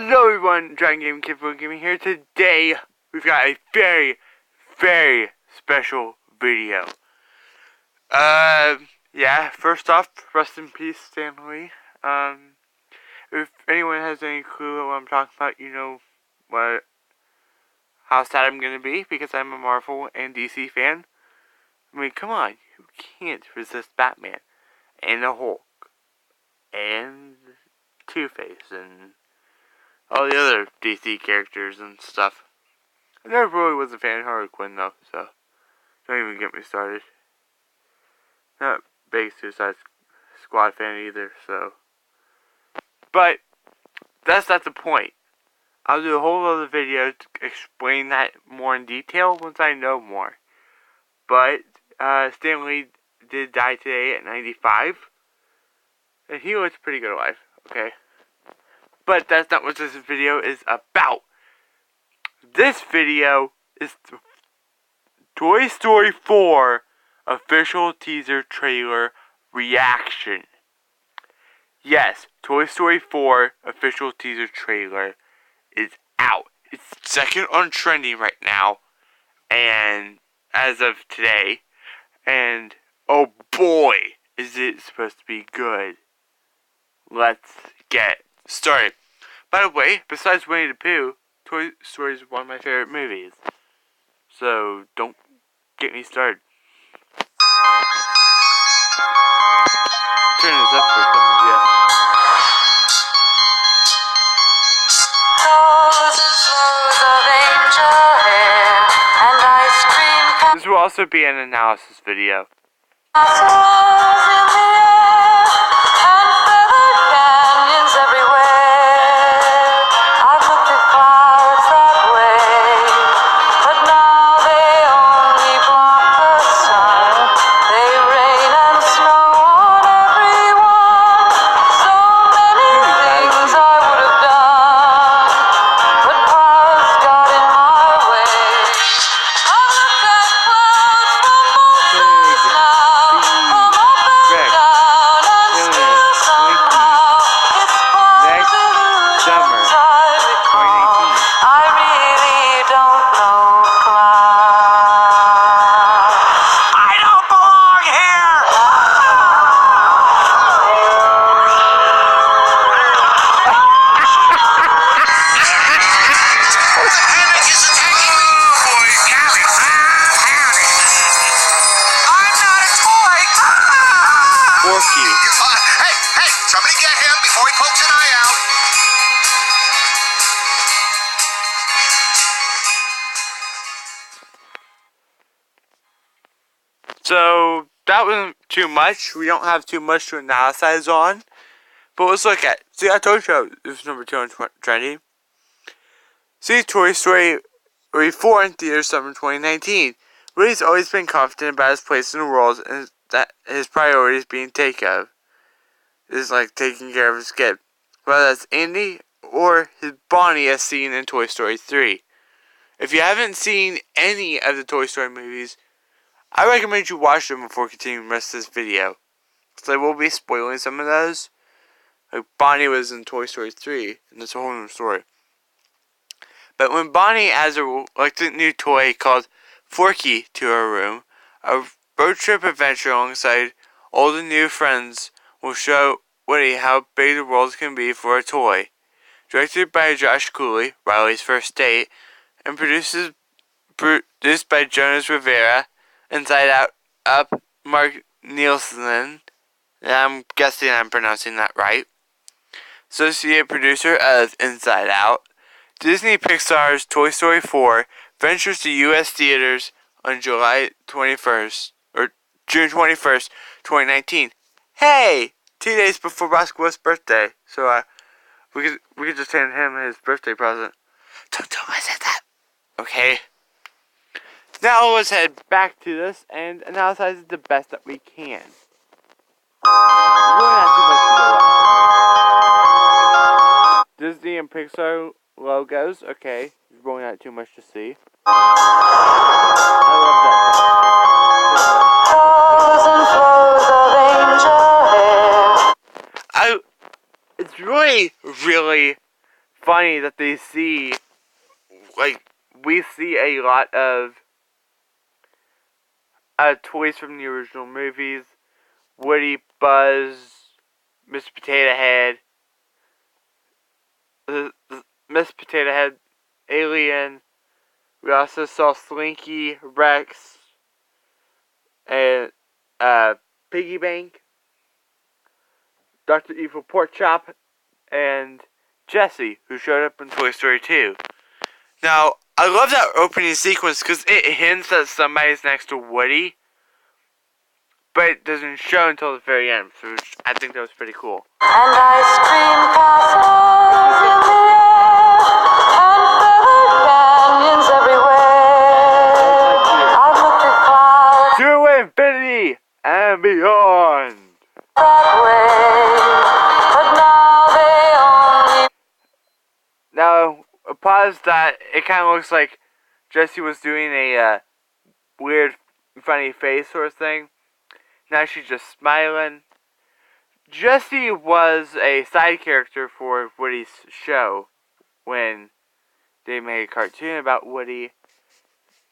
Hello everyone, Dragon Gaming Kid for Gaming here. Today, we've got a very, very special video. Yeah, first off, rest in peace, Stan Lee. If anyone has any clue what I'm talking about, you know how sad I'm gonna be, because I'm a Marvel and DC fan. I mean, come on, who can't resist Batman, and the Hulk, and Two-Face, and all the other DC characters and stuff. I never really was a fan of Harley Quinn though, so don't even get me started. Not a big Suicide Squad fan either, so. But that's not the point. I'll do a whole other video to explain that more in detail once I know more. But Stan Lee did die today at 95, and he looks pretty good alive. Okay. But that's not what this video is about. This video is the Toy Story 4 official teaser trailer reaction. Yes, Toy Story 4 official teaser trailer is out. It's second on trending right now, and as of today, and oh boy, is it supposed to be good. Let's get started. By the way, besides Winnie the Pooh, Toy Story is one of my favorite movies. So, don't get me started. Turn this up for something, yeah. This will also be an analysis video. Hey, somebody get him before he pokes an eye out. So, that wasn't too much. We don't have too much to analyze on. But let's look at, see, I told you it was number 2 on trending. See, Toy Story 4 in theaters summer 2019. Woody's always been confident about his place in the world and that his priorities being takeout. Is like taking care of his kid, whether that's Andy or his Bonnie as seen in Toy Story 3. If you haven't seen any of the Toy Story movies, I recommend you watch them before continuing the rest of this video, because I will be spoiling some of those. Like Bonnie was in Toy Story 3, and it's a whole new story. But when Bonnie adds a new toy called Forky to her room, a road trip adventure alongside all the new friends will show Woody how big the world can be for a toy. Directed by Josh Cooley, Riley's first date, and produced by Jonas Rivera, Inside Out, Mark Nielsen, I'm guessing I'm pronouncing that right, associate producer of Inside Out. Disney Pixar's Toy Story 4 ventures to U.S. theaters on July 21st, or June 21st, 2019. Hey! 2 days before Roscoe's birthday, so we could just hand him his birthday present. Don't tell him I said that. Okay. Now let's head back to this and analyze it the best that we can. Really not too much to go on. Disney and Pixar logos. Okay, there's really not too much to see. I love that song. It's really, really funny that they see, like, we see a lot of toys from the original movies. Woody, Buzz, Mr. Potato Head, Miss Potato Head, Alien. We also saw Slinky, Rex, and Piggy Bank, Dr. Evil Porkchop, and Jessie, who showed up in Toy Story 2. Now, I love that opening sequence because it hints that somebody's next to Woody, but it doesn't show until the very end, so I think that was pretty cool. And ice cream castles in the air, and feathered canyons everywhere. I've looked at clouds To infinity and beyond! that way, but now they only... Now, pause that. It kind of looks like Jessie was doing a weird, funny face sort of thing. Now she's just smiling. Jessie was a side character for Woody's show. When they made a cartoon about Woody,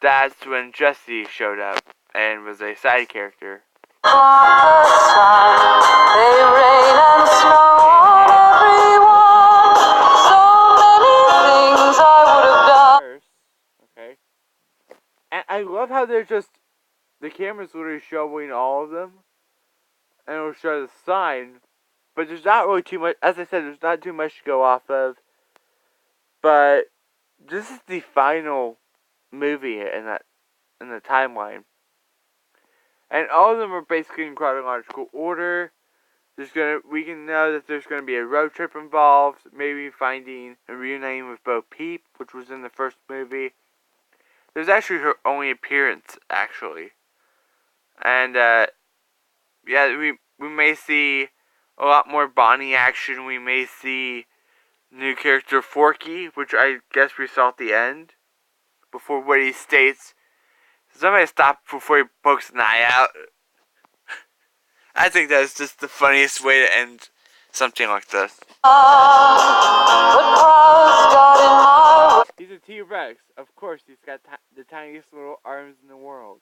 that's when Jessie showed up and was a side character. On the sun, they rain and snow on everyone. So many things I would have done. Okay. And I love how they're just, the camera's literally showing all of them, and it'll show the sign, but there's not really too much, as I said, there's not too much to go off of, but this is the final movie in the timeline. And all of them are basically in chronological order. We can know that there's gonna be a road trip involved, maybe finding and reuniting with Bo Peep, which was in the first movie. There's actually her only appearance, actually. And yeah, we may see a lot more Bonnie action. We may see new character Forky, which I guess we saw at the end, before Woody states, "Somebody stop before he pokes an eye out." I think that's just the funniest way to end something like this. He's a T-Rex. Of course, he's got the tiniest little arms in the world.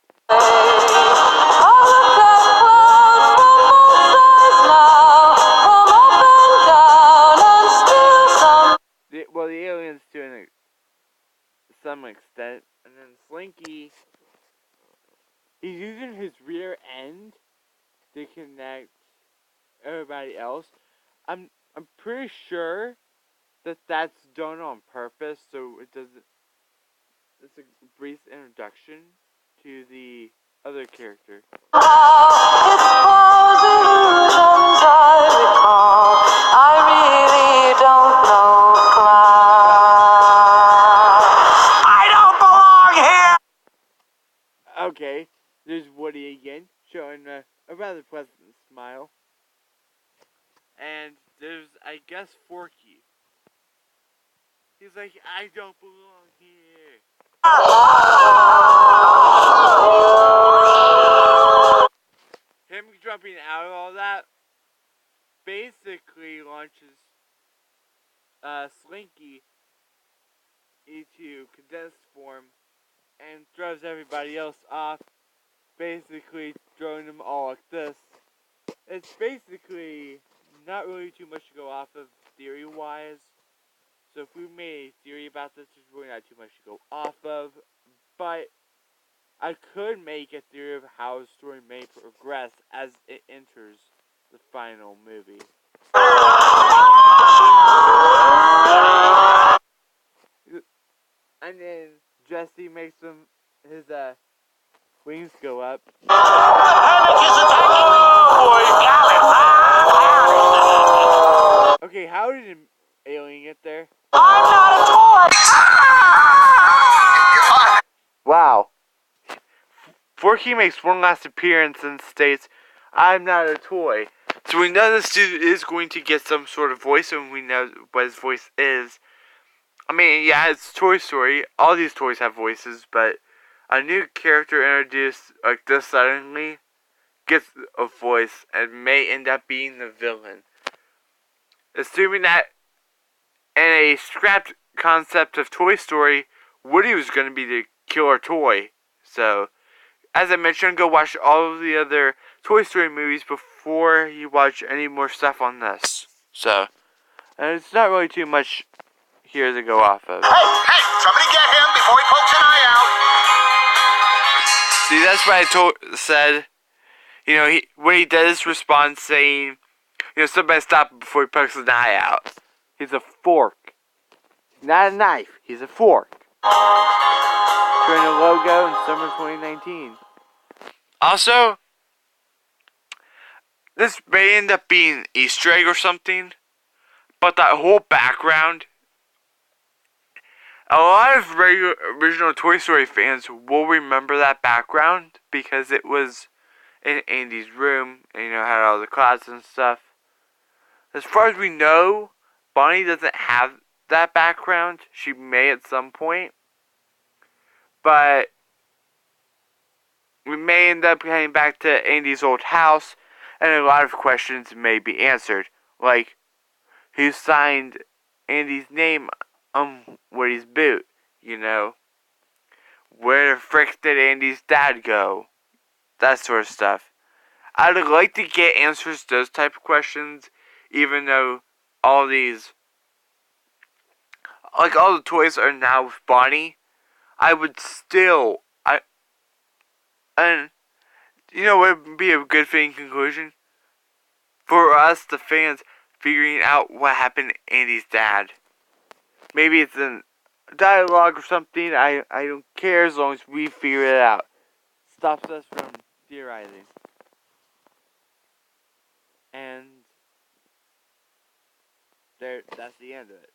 Well, the aliens to some extent, and then Slinky, he's using his rear end to connect everybody else. I'm pretty sure that that's done on purpose, so it doesn't. It's a brief introduction to the other character. Okay, there's Woody again, showing a rather pleasant smile. And there's, I guess, Forky. He's like, I don't belong here. Him jumping out of all that basically launches Slinky into condensed form and throws everybody else off, basically throwing them all like this. It's basically not really too much to go off of theory-wise. So if we made a theory about this, there's really not too much to go off of. But I could make a theory of how the story may progress as it enters the final movie. And then Jessie makes his wings go up. Okay, how did an alien get there? I'm not a toy! Wow. Forky makes one last appearance and states, "I'm not a toy." So we know this dude is going to get some sort of voice, and we know what his voice is. I mean, yeah, it's Toy Story. All these toys have voices, but a new character introduced like this suddenly gets a voice and may end up being the villain. Assuming that and a scrapped concept of Toy Story, Woody was going to be the killer toy. So, as I mentioned, go watch all of the other Toy Story movies before you watch any more stuff on this. So, and it's not really too much here to go off of. Hey, somebody get him before he pokes an eye out. See, that's what I said. You know, when he does respond saying, you know, somebody stop him before he pokes an eye out. He's a fork. He's not a knife. He's a fork. Showing a logo in summer 2019. Also, this may end up being an Easter egg or something, but that whole background, a lot of original Toy Story fans will remember that background because it was in Andy's room and, you know, had all the clouds and stuff. As far as we know, Bonnie doesn't have that background. She may at some point, but we may end up heading back to Andy's old house, and a lot of questions may be answered. Like, who signed Andy's name on Woody's boot? You know? Where the frick did Andy's dad go? That sort of stuff. I'd like to get answers to those type of questions, even though all these, like all the toys are now with Bonnie. I would still, and you know what would be a good fitting conclusion? For us, the fans, figuring out what happened to Andy's dad. Maybe it's in dialogue or something. I don't care as long as we figure it out. Stops us from theorizing. And that's the end of it.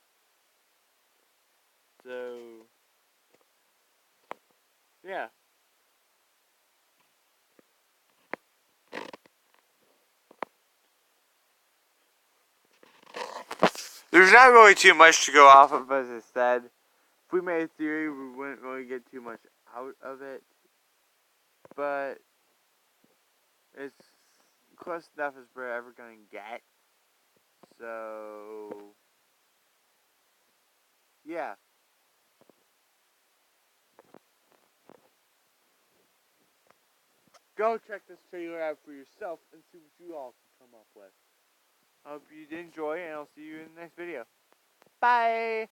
So, yeah. There's not really too much to go off of, as I said. If we made a theory, we wouldn't really get too much out of it. But it's close enough as we're ever going to get. So, yeah. Go check this trailer out for yourself and see what you all can come up with. I hope you did enjoy, and I'll see you in the next video. Bye!